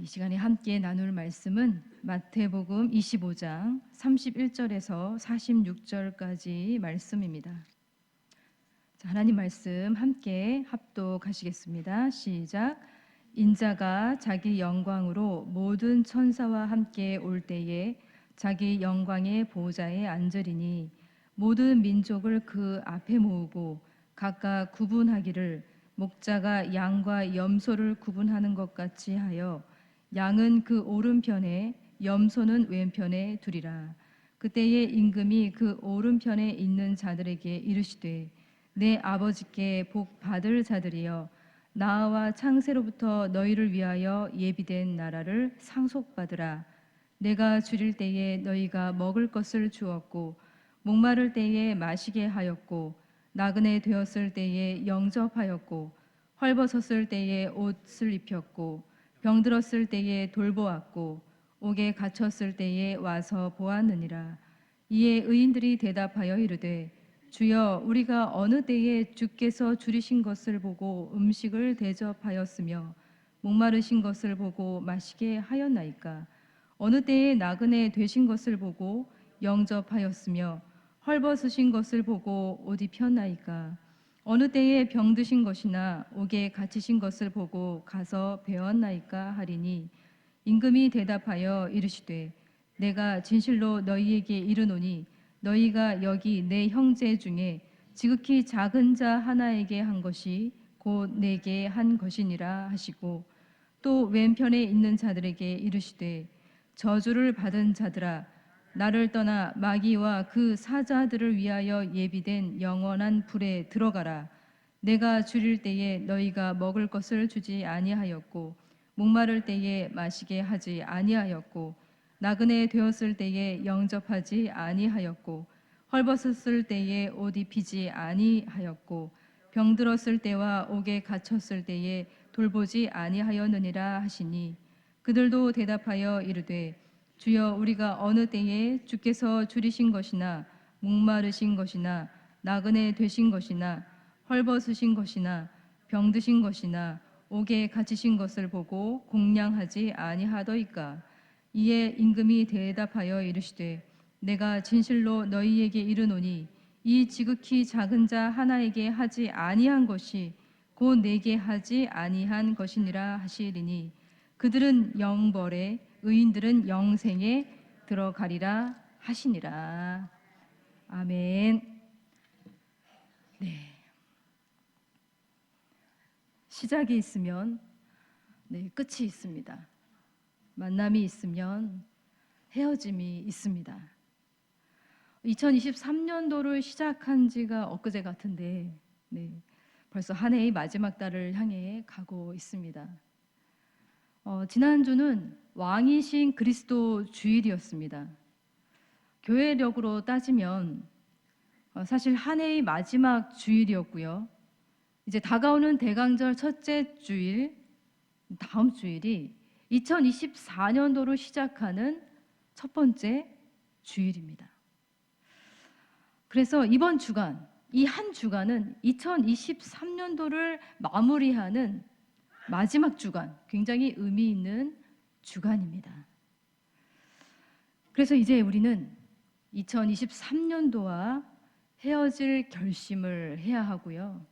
시간에 함께 나눌 말씀은 마태복음 25장 31절에서 46절까지 말씀입니다. 자, 하나님 말씀 함께 합독하시겠습니다. 시작. 인자가 자기 영광으로 모든 천사와 함께 올 때에 자기 영광의 보좌에 앉으리니 모든 민족을 그 앞에 모으고 각각 구분하기를 목자가 양과 염소를 구분하는 것 같이 하여 양은 그 오른편에 염소는 왼편에 두리라. 그때에 임금이 그 오른편에 있는 자들에게 이르시되 내 아버지께 복 받을 자들이여 나와 창세로부터 너희를 위하여 예비된 나라를 상속받으라. 내가 줄일 때에 너희가 먹을 것을 주었고 목마를 때에 마시게 하였고 나그네 되었을 때에 영접하였고 헐벗었을 때에 옷을 입혔고 병들었을 때에 돌보았고 옥에 갇혔을 때에 와서 보았느니라. 이에 의인들이 대답하여 이르되 주여 우리가 어느 때에 주께서 줄이신 것을 보고 음식을 대접하였으며 목마르신 것을 보고 마시게 하였나이까. 어느 때에 나그네 되신 것을 보고 영접하였으며 헐벗으신 것을 보고 옷 입혔나이까. 어느 때에 병드신 것이나 옥에 갇히신 것을 보고 가서 배웠나이까 하리니 임금이 대답하여 이르시되 내가 진실로 너희에게 이르노니 너희가 여기 내 형제 중에 지극히 작은 자 하나에게 한 것이 곧 내게 한 것이니라 하시고 또 왼편에 있는 자들에게 이르시되 저주를 받은 자들아 나를 떠나 마귀와 그 사자들을 위하여 예비된 영원한 불에 들어가라. 내가 줄일 때에 너희가 먹을 것을 주지 아니하였고 목마를 때에 마시게 하지 아니하였고 나그네 되었을 때에 영접하지 아니하였고 헐벗었을 때에 옷 입히지 아니하였고 병들었을 때와 옥에 갇혔을 때에 돌보지 아니하였느니라 하시니 그들도 대답하여 이르되 주여 우리가 어느 때에 주께서 줄이신 것이나 목마르신 것이나 나그네 되신 것이나 헐벗으신 것이나 병드신 것이나 옥에 갇히신 것을 보고 공양하지 아니하더이까. 이에 임금이 대답하여 이르시되 내가 진실로 너희에게 이르노니 이 지극히 작은 자 하나에게 하지 아니한 것이 곧 내게 하지 아니한 것이니라 하시리니 그들은 영벌에 의인들은 영생에 들어가리라 하시니라. 아멘. 네. 시작이 있으면 끝이 있습니다. 만남이 있으면 헤어짐이 있습니다. 2023년도를 시작한 지가 엊그제 같은데 벌써 한 해의 마지막 달을 향해 가고 있습니다. 지난주는 왕이신 그리스도 주일이었습니다. 교회력으로 따지면 사실 한 해의 마지막 주일이었고요. 이제 다가오는 대강절 첫째 주일, 다음 주일이 2024년도로 시작하는 첫 번째 주일입니다. 그래서 이번 주간, 이 한 주간은 2023년도를 마무리하는 마지막 주간, 굉장히 의미 있는 주간입니다. 그래서 이제 우리는 2023년도와 헤어질 결심을 해야 하고요.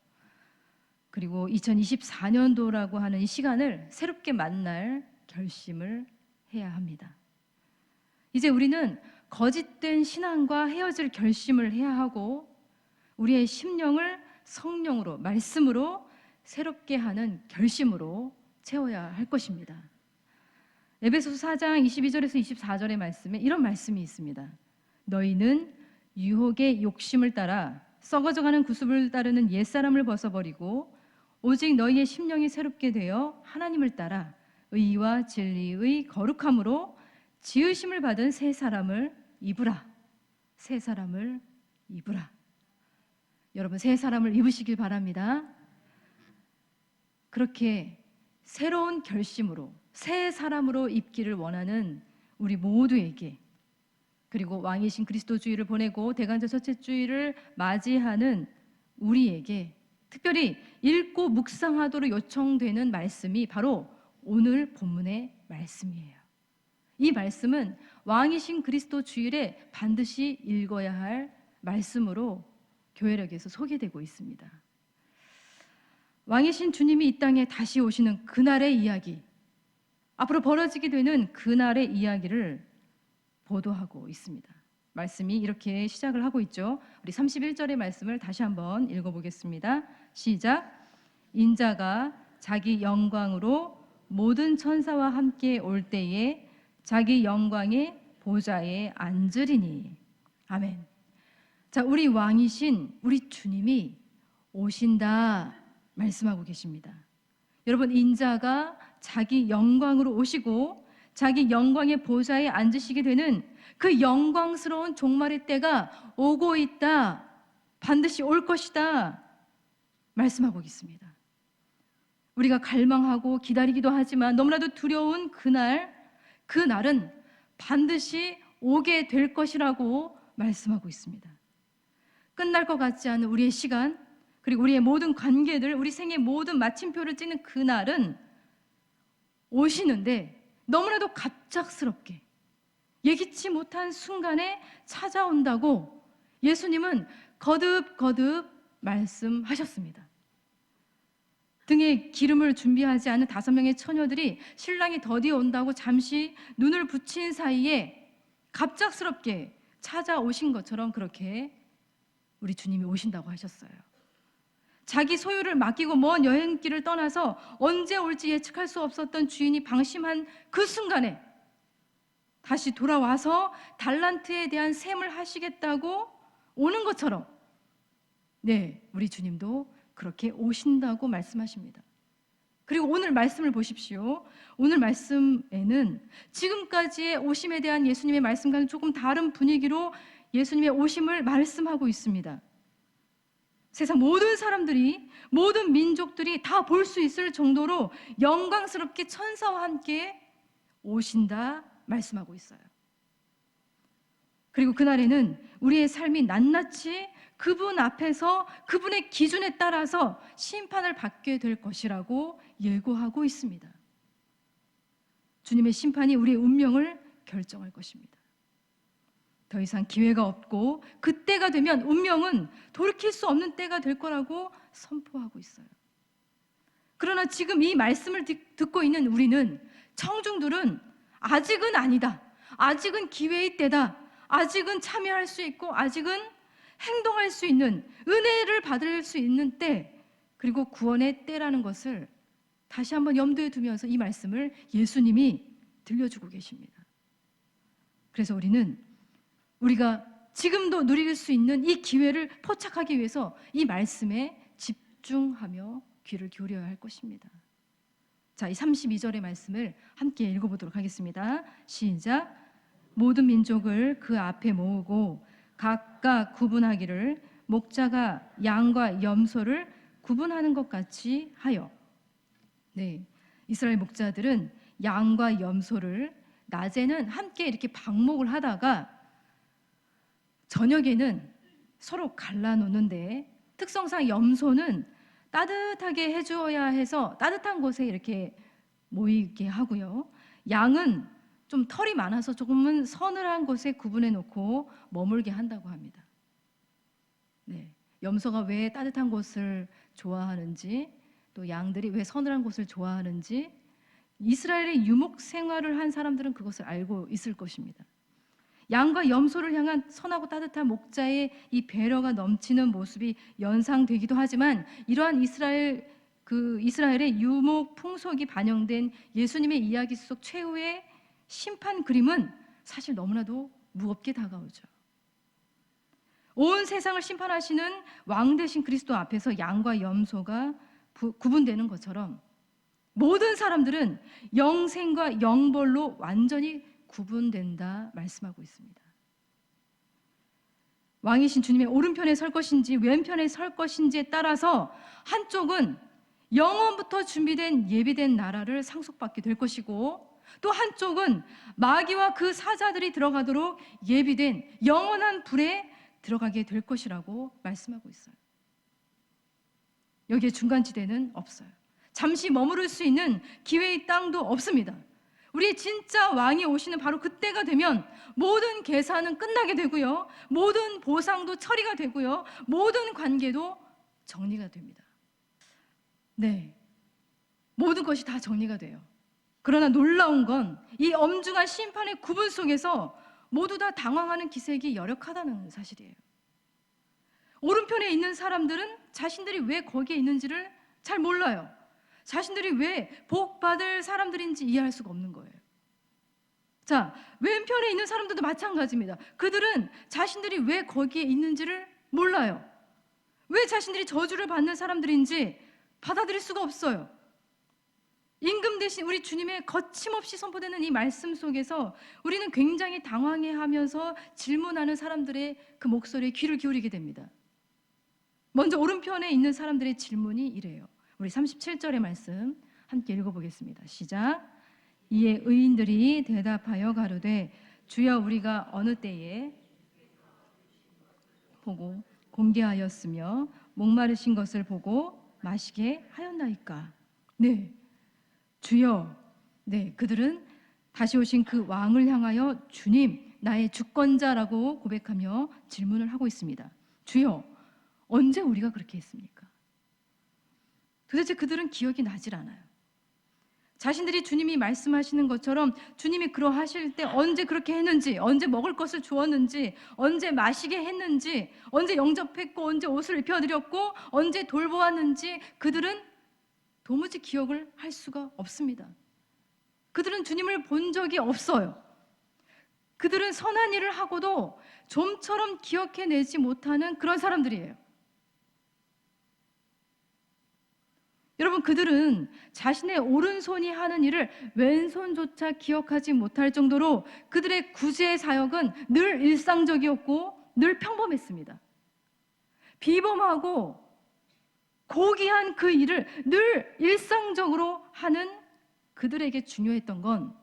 그리고 2024년도라고 하는 이 시간을 새롭게 만날 결심을 해야 합니다. 이제 우리는 거짓된 신앙과 헤어질 결심을 해야 하고 우리의 심령을 성령으로, 말씀으로 새롭게 하는 결심으로 채워야 할 것입니다. 에베소서 4장 22절에서 24절의 말씀에 이런 말씀이 있습니다. 너희는 유혹의 욕심을 따라 썩어져가는 구습을 따르는 옛사람을 벗어버리고 오직 너희의 심령이 새롭게 되어 하나님을 따라 의와 진리의 거룩함으로 지으심을 받은 새 사람을 입으라. 새 사람을 입으라. 여러분 새 사람을 입으시길 바랍니다. 그렇게 새로운 결심으로 새 사람으로 입기를 원하는 우리 모두에게, 그리고 왕이신 그리스도 주일을 보내고 대간절 첫째 주일을 맞이하는 우리에게 특별히 읽고 묵상하도록 요청되는 말씀이 바로 오늘 본문의 말씀이에요. 이 말씀은 왕이신 그리스도 주일에 반드시 읽어야 할 말씀으로 교회력에서 소개되고 있습니다. 왕이신 주님이 이 땅에 다시 오시는 그날의 이야기, 앞으로 벌어지게 되는 그날의 이야기를 보도하고 있습니다. 말씀이 이렇게 시작을 하고 있죠. 우리 31절의 말씀을 다시 한번 읽어보겠습니다. 시작. 인자가 자기 영광으로 모든 천사와 함께 올 때에 자기 영광의 보좌에 앉으리니. 아멘. 자, 우리 왕이신 우리 주님이 오신다 말씀하고 계십니다. 여러분, 인자가 자기 영광으로 오시고 자기 영광의 보좌에 앉으시게 되는 그 영광스러운 종말의 때가 오고 있다, 반드시 올 것이다 말씀하고 있습니다. 우리가 갈망하고 기다리기도 하지만 너무나도 두려운 그날은 반드시 오게 될 것이라고 말씀하고 있습니다. 끝날 것 같지 않은 우리의 시간, 그리고 우리의 모든 관계들, 우리 생의 모든 마침표를 찍는 그날은 오시는데 너무나도 갑작스럽게 예기치 못한 순간에 찾아온다고 예수님은 거듭거듭 말씀하셨습니다. 등에 기름을 준비하지 않은 5명의 처녀들이 신랑이 더디어 온다고 잠시 눈을 붙인 사이에 갑작스럽게 찾아오신 것처럼 그렇게 우리 주님이 오신다고 하셨어요. 자기 소유를 맡기고 먼 여행길을 떠나서 언제 올지 예측할 수 없었던 주인이 방심한 그 순간에 다시 돌아와서 달란트에 대한 셈을 하시겠다고 오는 것처럼, 네, 우리 주님도 그렇게 오신다고 말씀하십니다. 그리고 오늘 말씀을 보십시오. 오늘 말씀에는 지금까지의 오심에 대한 예수님의 말씀과는 조금 다른 분위기로 예수님의 오심을 말씀하고 있습니다. 세상 모든 사람들이, 모든 민족들이 다 볼 수 있을 정도로 영광스럽게 천사와 함께 오신다 말씀하고 있어요. 그리고 그날에는 우리의 삶이 낱낱이 그분 앞에서 그분의 기준에 따라서 심판을 받게 될 것이라고 예고하고 있습니다. 주님의 심판이 우리의 운명을 결정할 것입니다. 더 이상 기회가 없고 그때가 되면 운명은 돌이킬 수 없는 때가 될 거라고 선포하고 있어요. 그러나 지금 이 말씀을 듣고 있는 우리는, 청중들은 아직은 아니다, 아직은 기회의 때다, 아직은 참여할 수 있고 아직은 행동할 수 있는, 은혜를 받을 수 있는 때, 그리고 구원의 때라는 것을 다시 한번 염두에 두면서 이 말씀을 예수님이 들려주고 계십니다. 그래서 우리가 지금도 누릴 수 있는 이 기회를 포착하기 위해서 이 말씀에 집중하며 귀를 기울여야 할 것입니다. 자, 이 32절의 말씀을 함께 읽어보도록 하겠습니다. 시작. 모든 민족을 그 앞에 모으고 각각 구분하기를 목자가 양과 염소를 구분하는 것 같이 하여. 네, 이스라엘 목자들은 양과 염소를 낮에는 함께 이렇게 방목을 하다가 저녁에는 서로 갈라놓는데, 특성상 염소는 따뜻하게 해주어야 해서 따뜻한 곳에 이렇게 모이게 하고요, 양은 좀 털이 많아서 조금은 서늘한 곳에 구분해 놓고 머물게 한다고 합니다. 네, 염소가 왜 따뜻한 곳을 좋아하는지, 또 양들이 왜 서늘한 곳을 좋아하는지 이스라엘의 유목 생활을 한 사람들은 그것을 알고 있을 것입니다. 양과 염소를 향한 선하고 따뜻한 목자의 이 배려가 넘치는 모습이 연상되기도 하지만, 이러한 이스라엘의 유목 풍속이 반영된 예수님의 이야기 속 최후의 심판 그림은 사실 너무나도 무겁게 다가오죠. 온 세상을 심판하시는 왕 되신 그리스도 앞에서 양과 염소가 구분되는 것처럼 모든 사람들은 영생과 영벌로 완전히 구분된다 말씀하고 있습니다. 왕이신 주님의 오른편에 설 것인지 왼편에 설 것인지에 따라서 한쪽은 영원부터 준비된 예비된 나라를 상속받게 될 것이고, 또 한쪽은 마귀와 그 사자들이 들어가도록 예비된 영원한 불에 들어가게 될 것이라고 말씀하고 있어요. 여기에 중간지대는 없어요. 잠시 머무를 수 있는 기회의 땅도 없습니다. 우리의 진짜 왕이 오시는 바로 그때가 되면 모든 계산은 끝나게 되고요, 모든 보상도 처리가 되고요, 모든 관계도 정리가 됩니다. 네, 모든 것이 다 정리가 돼요. 그러나 놀라운 건 이 엄중한 심판의 구분 속에서 모두 다 당황하는 기색이 여력하다는 사실이에요. 오른편에 있는 사람들은 자신들이 왜 거기에 있는지를 잘 몰라요. 자신들이 왜 복 받을 사람들인지 이해할 수가 없는 거예요. 자, 왼편에 있는 사람들도 마찬가지입니다. 그들은 자신들이 왜 거기에 있는지를 몰라요. 왜 자신들이 저주를 받는 사람들인지 받아들일 수가 없어요. 임금 대신 우리 주님의 거침없이 선포되는 이 말씀 속에서 우리는 굉장히 당황해하면서 질문하는 사람들의 그 목소리에 귀를 기울이게 됩니다. 먼저 오른편에 있는 사람들의 질문이 이래요. 우리 37절의 말씀 함께 읽어보겠습니다. 시작. 이에 의인들이 대답하여 가로되 주여 우리가 어느 때에 보고 공개하였으며 목마르신 것을 보고 마시게 하였나이까. 네, 주여. 네, 그들은 다시 오신 그 왕을 향하여 주님, 나의 주권자라고 고백하며 질문을 하고 있습니다. 주여, 언제 우리가 그렇게 했습니까? 도대체 그들은 기억이 나질 않아요. 자신들이 주님이 말씀하시는 것처럼 주님이 그러하실 때 언제 그렇게 했는지, 언제 먹을 것을 주었는지, 언제 마시게 했는지, 언제 영접했고, 언제 옷을 입혀드렸고, 언제 돌보았는지 그들은 도무지 기억을 할 수가 없습니다. 그들은 주님을 본 적이 없어요. 그들은 선한 일을 하고도 좀처럼 기억해내지 못하는 그런 사람들이에요. 여러분, 그들은 자신의 오른손이 하는 일을 왼손조차 기억하지 못할 정도로 그들의 구제 사역은 늘 일상적이었고 늘 평범했습니다. 비범하고 고귀한 그 일을 늘 일상적으로 하는 그들에게 중요했던 건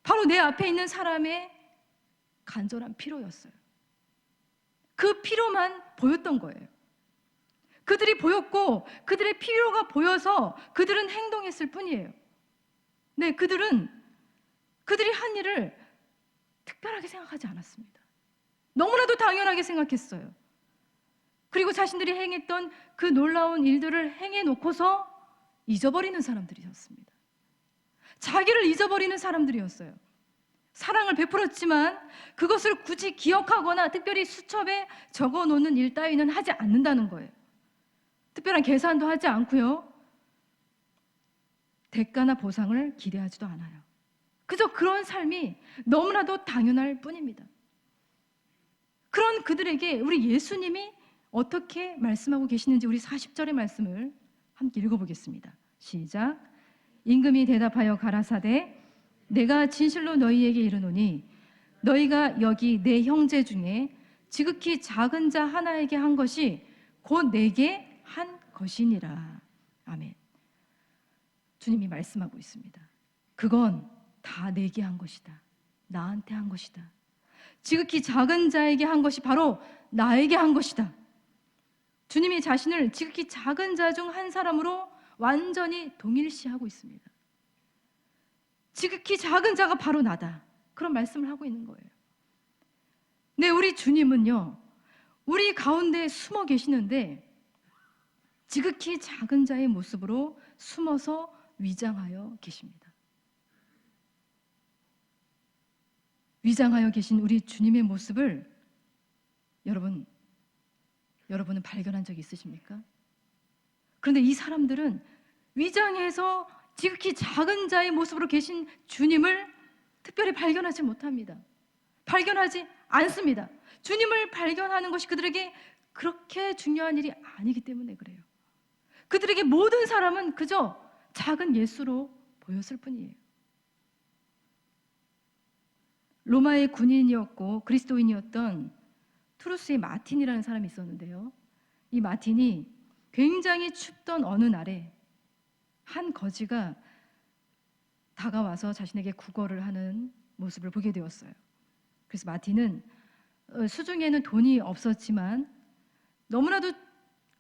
바로 내 앞에 있는 사람의 간절한 필요였어요. 그 필요만 보였던 거예요. 그들이 보였고 그들의 필요가 보여서 그들은 행동했을 뿐이에요. 네, 그들이 한 일을 특별하게 생각하지 않았습니다. 너무나도 당연하게 생각했어요. 그리고 자신들이 행했던 그 놀라운 일들을 행해놓고서 잊어버리는 사람들이었습니다. 자기를 잊어버리는 사람들이었어요. 사랑을 베풀었지만 그것을 굳이 기억하거나 특별히 수첩에 적어놓는 일 따위는 하지 않는다는 거예요. 특별한 계산도 하지 않고요, 대가나 보상을 기대하지도 않아요. 그저 그런 삶이 너무나도 당연할 뿐입니다. 그런 그들에게 우리 예수님이 어떻게 말씀하고 계시는지 우리 40절의 말씀을 함께 읽어보겠습니다. 시작. 임금이 대답하여 가라사대 내가 진실로 너희에게 이르노니 너희가 여기 내 형제 중에 지극히 작은 자 하나에게 한 것이 곧 내게 한 것이니라. 아멘. 주님이 말씀하고 있습니다. 그건 다 내게 한 것이다. 나한테 한 것이다. 지극히 작은 자에게 한 것이 바로 나에게 한 것이다. 주님이 자신을 지극히 작은 자 중 한 사람으로 완전히 동일시하고 있습니다. 지극히 작은 자가 바로 나다. 그런 말씀을 하고 있는 거예요. 네, 우리 주님은요, 우리 가운데 숨어 계시는데 지극히 작은 자의 모습으로 숨어서 위장하여 계십니다. 위장하여 계신 우리 주님의 모습을 여러분은 발견한 적이 있으십니까? 그런데 이 사람들은 위장해서 지극히 작은 자의 모습으로 계신 주님을 특별히 발견하지 못합니다. 발견하지 않습니다. 주님을 발견하는 것이 그들에게 그렇게 중요한 일이 아니기 때문에 그래요. 그들에게 모든 사람은 그저 작은 예수로 보였을 뿐이에요. 로마의 군인이었고 그리스도인이었던 투루스의 마틴이라는 사람이 있었는데요. 이 마틴이 굉장히 춥던 어느 날에 한 거지가 다가와서 자신에게 구걸을 하는 모습을 보게 되었어요. 그래서 마틴은 수중에는 돈이 없었지만 너무나도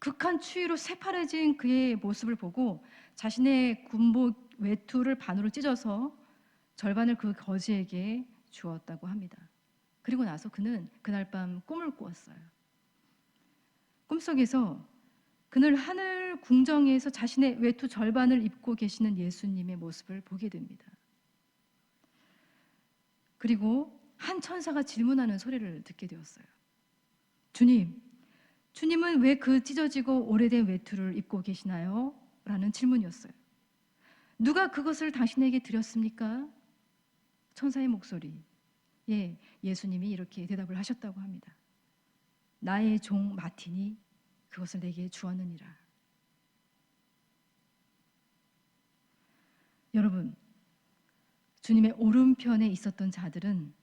극한 추위로 새파래진 그의 모습을 보고 자신의 군복 외투를 반으로 찢어서 절반을 그 거지에게 주었다고 합니다. 그리고 나서 그는 그날 밤 꿈을 꾸었어요. 꿈속에서 그는 하늘 궁정에서 자신의 외투 절반을 입고 계시는 예수님의 모습을 보게 됩니다. 그리고 한 천사가 질문하는 소리를 듣게 되었어요. 주님은 왜 그 찢어지고 오래된 외투를 입고 계시나요? 라는 질문이었어요. 누가 그것을 당신에게 드렸습니까? 천사의 목소리. 예수님이 이렇게 대답을 하셨다고 합니다. 나의 종 마틴이 그것을 내게 주었느니라. 여러분, 주님의 오른편에 있었던 자들은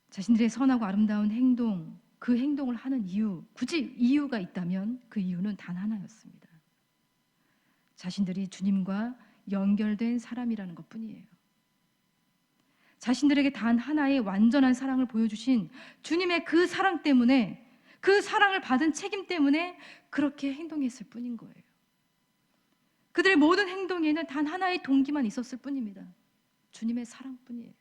자신들의 선하고 아름다운 행동, 그 행동을 하는 이유, 굳이 이유가 있다면 그 이유는 단 하나였습니다. 자신들이 주님과 연결된 사람이라는 것뿐이에요. 자신들에게 단 하나의 완전한 사랑을 보여주신 주님의 그 사랑 때문에, 그 사랑을 받은 책임 때문에 그렇게 행동했을 뿐인 거예요. 그들의 모든 행동에는 단 하나의 동기만 있었을 뿐입니다. 주님의 사랑뿐이에요.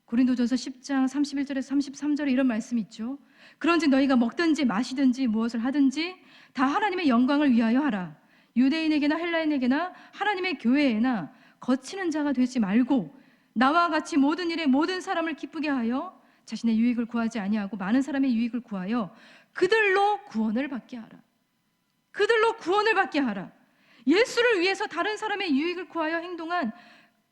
고린도전서 10장 31절에서 33절에 이런 말씀이 있죠. 그런즉 너희가 먹든지 마시든지 무엇을 하든지 다 하나님의 영광을 위하여 하라. 유대인에게나 헬라인에게나 하나님의 교회에나 거치는 자가 되지 말고 나와 같이 모든 일에 모든 사람을 기쁘게 하여 자신의 유익을 구하지 아니하고 많은 사람의 유익을 구하여 그들로 구원을 받게 하라. 그들로 구원을 받게 하라. 예수를 위해서 다른 사람의 유익을 구하여 행동한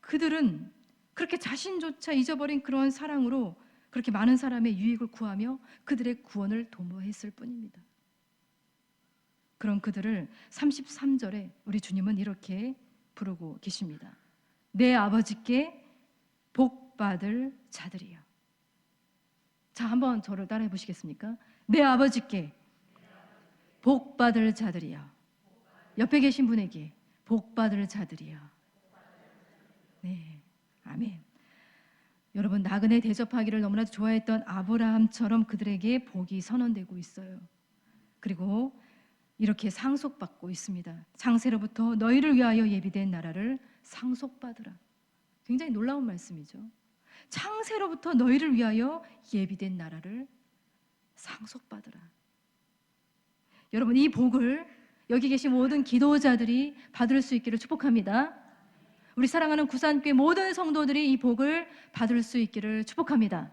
그들은 그렇게 자신조차 잊어버린 그런 사랑으로 그렇게 많은 사람의 유익을 구하며 그들의 구원을 도모했을 뿐입니다. 그런 그들을 33절에 우리 주님은 이렇게 부르고 계십니다. 내 아버지께 복받을 자들이여. 자, 한번 저를 따라해 보시겠습니까? 내 아버지께 복받을 자들이여. 옆에 계신 분에게 복받을 자들이여. 네, 아멘. 여러분, 나그네 대접하기를 너무나 좋아했던 아브라함처럼 그들에게 복이 선언되고 있어요. 그리고 이렇게 상속받고 있습니다. 창세로부터 너희를 위하여 예비된 나라를 상속받으라. 굉장히 놀라운 말씀이죠. 창세로부터 너희를 위하여 예비된 나라를 상속받으라. 여러분, 이 복을 여기 계신 모든 기도자들이 받을 수 있기를 축복합니다. 우리 사랑하는 구산교회 모든 성도들이 이 복을 받을 수 있기를 축복합니다.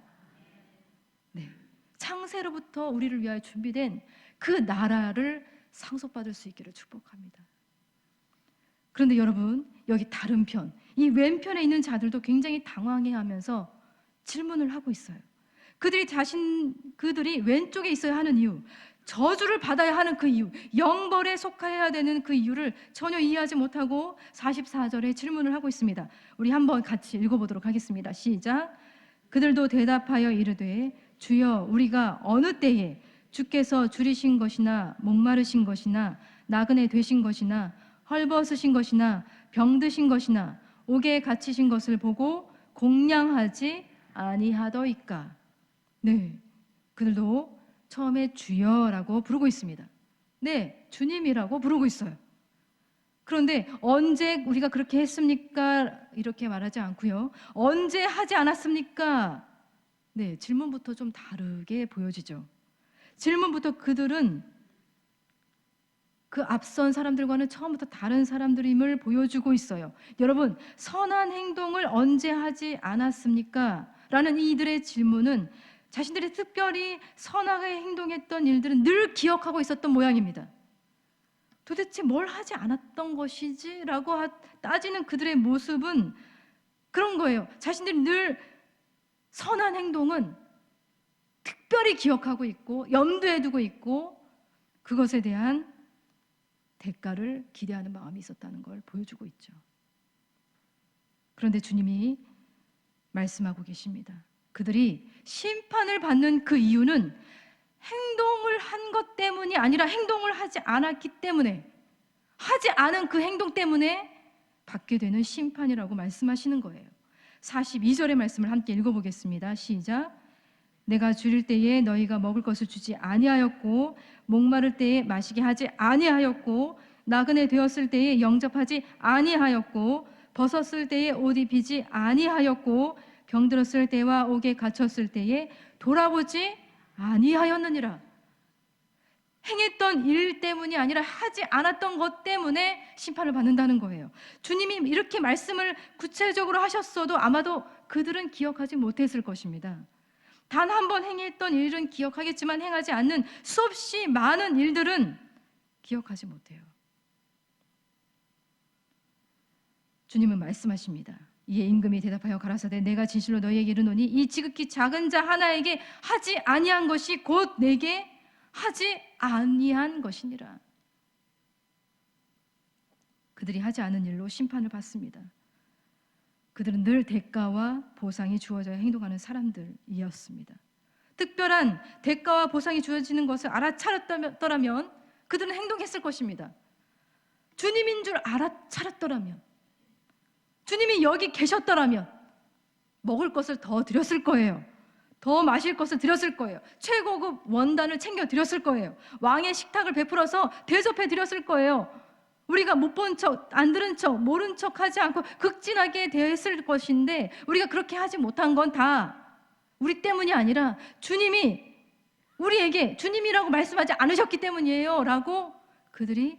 네, 창세로부터 우리를 위하여 준비된 그 나라를 상속받을 수 있기를 축복합니다. 그런데 여러분, 여기 다른 편, 이 왼편에 있는 자들도 굉장히 당황해하면서 질문을 하고 있어요. 그들이 왼쪽에 있어야 하는 이유, 저주를 받아야 하는 그 이유, 영벌에 속해야 되는 그 이유를 전혀 이해하지 못하고 44절에 질문을 하고 있습니다. 우리 한번 같이 읽어보도록 하겠습니다. 시작. 그들도 대답하여 이르되 주여, 우리가 어느 때에 주께서 줄이신 것이나 목마르신 것이나 나그네 되신 것이나 헐벗으신 것이나 병드신 것이나 옥에 갇히신 것을 보고 공양하지 아니하더이까. 네, 그들도 처음에 주여라고 부르고 있습니다. 네, 주님이라고 부르고 있어요. 그런데 언제 우리가 그렇게 했습니까? 이렇게 말하지 않고요. 언제 하지 않았습니까? 네, 질문부터 좀 다르게 보여지죠. 질문부터 그들은 그 앞선 사람들과는 처음부터 다른 사람들임을 보여주고 있어요. 여러분, 선한 행동을 언제 하지 않았습니까? 라는 이들의 질문은 자신들이 특별히 선하게 행동했던 일들은 늘 기억하고 있었던 모양입니다. 도대체 뭘 하지 않았던 것이지? 라고 따지는 그들의 모습은 그런 거예요. 자신들이 늘 선한 행동은 특별히 기억하고 있고 염두에 두고 있고 그것에 대한 대가를 기대하는 마음이 있었다는 걸 보여주고 있죠. 그런데 주님이 말씀하고 계십니다. 그들이 심판을 받는 그 이유는 행동을 한 것 때문이 아니라 행동을 하지 않았기 때문에, 하지 않은 그 행동 때문에 받게 되는 심판이라고 말씀하시는 거예요. 42절의 말씀을 함께 읽어보겠습니다. 시작. 내가 줄일 때에 너희가 먹을 것을 주지 아니하였고 목마를 때에 마시게 하지 아니하였고 나그네 되었을 때에 영접하지 아니하였고 벗었을 때에 옷 입히지 아니하였고 병들었을 때와 옥에 갇혔을 때에 돌아보지 아니하였느니라. 행했던 일 때문이 아니라 하지 않았던 것 때문에 심판을 받는다는 거예요. 주님이 이렇게 말씀을 구체적으로 하셨어도 아마도 그들은 기억하지 못했을 것입니다. 단 한 번 행했던 일은 기억하겠지만 행하지 않는 수없이 많은 일들은 기억하지 못해요. 주님은 말씀하십니다. 이에 임금이 대답하여 가라사대 내가 진실로 너희에게 이르노니 이 지극히 작은 자 하나에게 하지 아니한 것이 곧 내게 하지 아니한 것이니라. 그들이 하지 않은 일로 심판을 받습니다. 그들은 늘 대가와 보상이 주어져야 행동하는 사람들이었습니다. 특별한 대가와 보상이 주어지는 것을 알아차렸더라면 그들은 행동했을 것입니다. 주님인 줄 알아차렸더라면, 주님이 여기 계셨더라면 먹을 것을 더 드렸을 거예요. 더 마실 것을 드렸을 거예요. 최고급 원단을 챙겨 드렸을 거예요. 왕의 식탁을 베풀어서 대접해 드렸을 거예요. 우리가 못 본 척, 안 들은 척, 모른 척 하지 않고 극진하게 대했을 것인데 우리가 그렇게 하지 못한 건 다 우리 때문이 아니라 주님이 우리에게 주님이라고 말씀하지 않으셨기 때문이에요 라고 그들이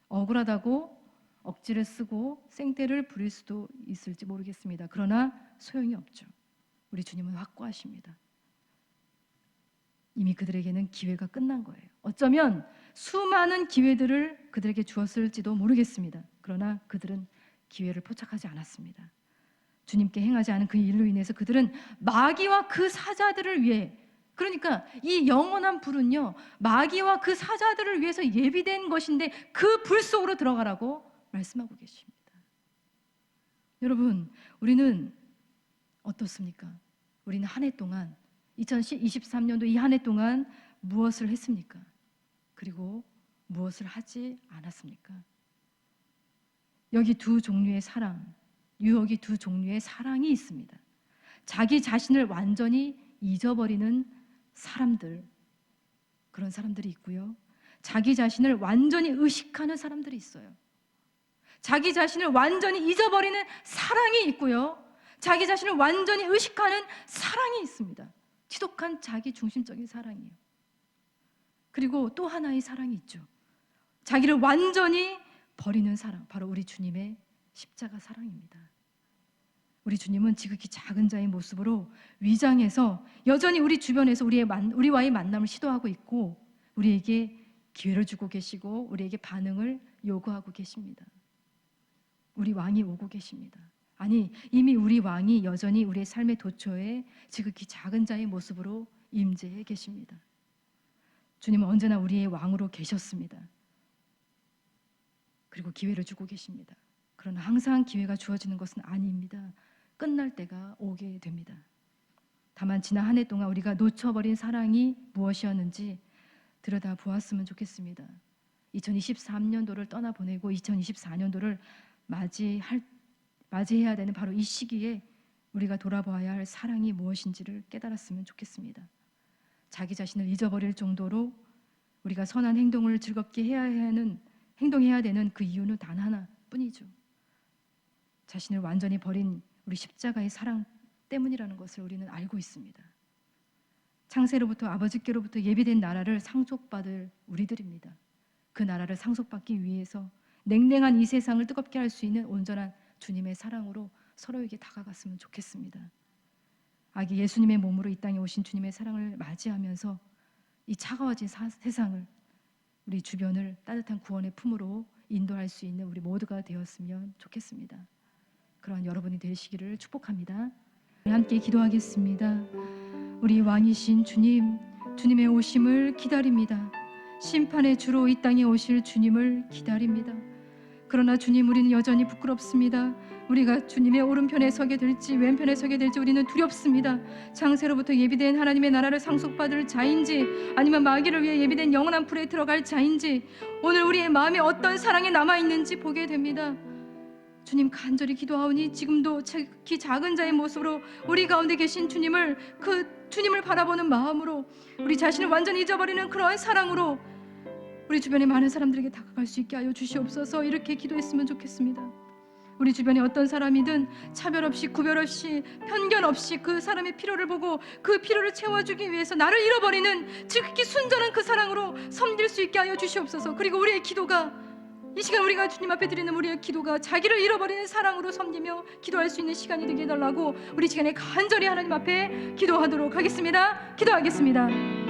억울하다고 억지를 쓰고 생떼를 부릴 수도 있을지 모르겠습니다. 그러나 소용이 없죠. 우리 주님은 확고하십니다. 이미 그들에게는 기회가 끝난 거예요. 어쩌면 수많은 기회들을 그들에게 주었을지도 모르겠습니다. 그러나 그들은 기회를 포착하지 않았습니다. 주님께 행하지 않은 그 일로 인해서 그들은 마귀와 그 사자들을 위해, 그러니까 이 영원한 불은요 마귀와 그 사자들을 위해서 예비된 것인데 그 불 속으로 들어가라고 말씀하고 계십니다. 여러분, 우리는 어떻습니까? 우리는 한 해 동안 2023년도 이 한 해 동안 무엇을 했습니까? 그리고 무엇을 하지 않았습니까? 여기 두 종류의 사랑, 여기 두 종류의 사랑이 있습니다. 자기 자신을 완전히 잊어버리는 사람들, 그런 사람들이 있고요. 자기 자신을 완전히 의식하는 사람들이 있어요. 자기 자신을 완전히 잊어버리는 사랑이 있고요. 자기 자신을 완전히 의식하는 사랑이 있습니다. 지독한 자기 중심적인 사랑이에요. 그리고 또 하나의 사랑이 있죠. 자기를 완전히 버리는 사랑, 바로 우리 주님의 십자가 사랑입니다. 우리 주님은 지극히 작은 자의 모습으로 위장해서 여전히 우리 주변에서 우리와의 만남을 시도하고 있고 우리에게 기회를 주고 계시고 우리에게 반응을 요구하고 계십니다. 우리 왕이 오고 계십니다. 아니, 이미 우리 왕이 여전히 우리의 삶의 도처에 지극히 작은 자의 모습으로 임재해 계십니다. 주님은 언제나 우리의 왕으로 계셨습니다. 그리고 기회를 주고 계십니다. 그러나 항상 기회가 주어지는 것은 아닙니다. 끝날 때가 오게 됩니다. 다만 지난 한 해 동안 우리가 놓쳐버린 사랑이 무엇이었는지 들여다보았으면 좋겠습니다. 2023년도를 떠나보내고 2024년도를 맞이해야 되는 바로 이 시기에 우리가 돌아봐야 할 사랑이 무엇인지를 깨달았으면 좋겠습니다. 자기 자신을 잊어버릴 정도로 우리가 선한 행동을 즐겁게 행동해야 되는 그 이유는 단 하나뿐이죠. 자신을 완전히 버린 우리 십자가의 사랑 때문이라는 것을 우리는 알고 있습니다. 창세로부터 아버지께로부터 예비된 나라를 상속받을 우리들입니다. 그 나라를 상속받기 위해서 냉랭한 이 세상을 뜨겁게 할 수 있는 온전한 주님의 사랑으로 서로에게 다가갔으면 좋겠습니다. 아기 예수님의 몸으로 이 땅에 오신 주님의 사랑을 맞이하면서 이 차가워진 세상을, 우리 주변을 따뜻한 구원의 품으로 인도할 수 있는 우리 모두가 되었으면 좋겠습니다. 그러한 여러분이 되시기를 축복합니다. 함께 기도하겠습니다. 우리 왕이신 주님, 주님의 오심을 기다립니다. 심판의 주로 이 땅에 오실 주님을 기다립니다. 그러나 주님, 우리는 여전히 부끄럽습니다. 우리가 주님의 오른편에 서게 될지 왼편에 서게 될지 우리는 두렵습니다. 창세로부터 예비된 하나님의 나라를 상속받을 자인지 아니면 마귀를 위해 예비된 영원한 불에 들어갈 자인지 오늘 우리의 마음에 어떤 사랑이 남아있는지 보게 됩니다. 주님, 간절히 기도하오니 지금도 특히 작은 자의 모습으로 우리 가운데 계신 주님을, 그 주님을 바라보는 마음으로 우리 자신을 완전히 잊어버리는 그러한 사랑으로 우리 주변의 많은 사람들에게 다가갈 수 있게 하여 주시옵소서. 이렇게 기도했으면 좋겠습니다. 우리 주변에 어떤 사람이든 차별 없이 구별 없이 편견 없이 그 사람의 필요를 보고 그 필요를 채워주기 위해서 나를 잃어버리는 지극히 순전한 그 사랑으로 섬길 수 있게 하여 주시옵소서. 그리고 우리의 기도가 이 시간 우리가 주님 앞에 드리는 우리의 기도가 자기를 잃어버리는 사랑으로 섬기며 기도할 수 있는 시간이 되게 해달라고 우리 시간에 간절히 하나님 앞에 기도하도록 하겠습니다. 기도하겠습니다.